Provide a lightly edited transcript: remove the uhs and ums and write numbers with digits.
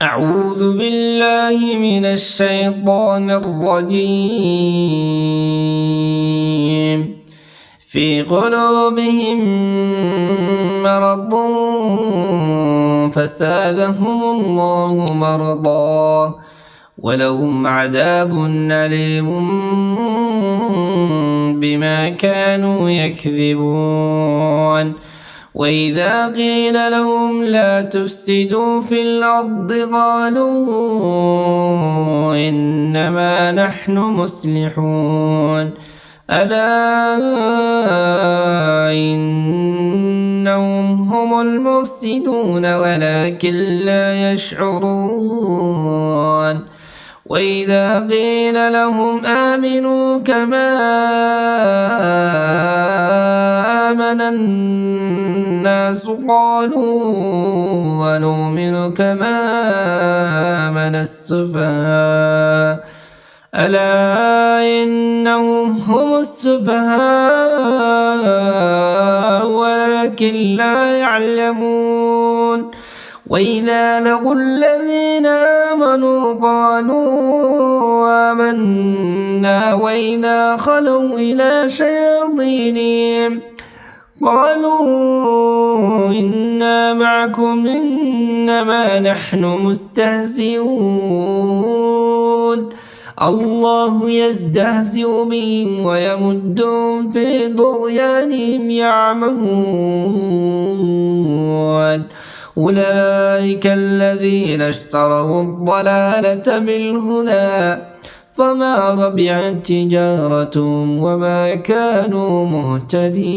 أعوذ بالله من الشيطان الرجيم. في قلوبهم مرض فزادهم الله مرضا ولهم عذاب أليم بما كانوا يكذبون. وإذا قيل لهم لا تفسدوا في الأرض قالوا إنما نحن مصلحون ألا إنهم هم المفسدون ولكن لا يشعرون. وإذا قيل لهم آمنوا كما آمن الناس قالوا ونؤمن كما آمن السفهاء ألا إنهم هم السفهاء ولكن لا يعلمون. وإذا لقوا الذين آمنوا قالوا آمنا وإذا خلوا إلى شياطينهم قالوا إنا معكم إنما نحن مستهزئون. الله يستهزئ بهم ويمدهم في طغيانهم يعمهون. أولئك الذين اشتروا الضلالة بالهدى فما ربحت تجارتهم وما كانوا مهتدين.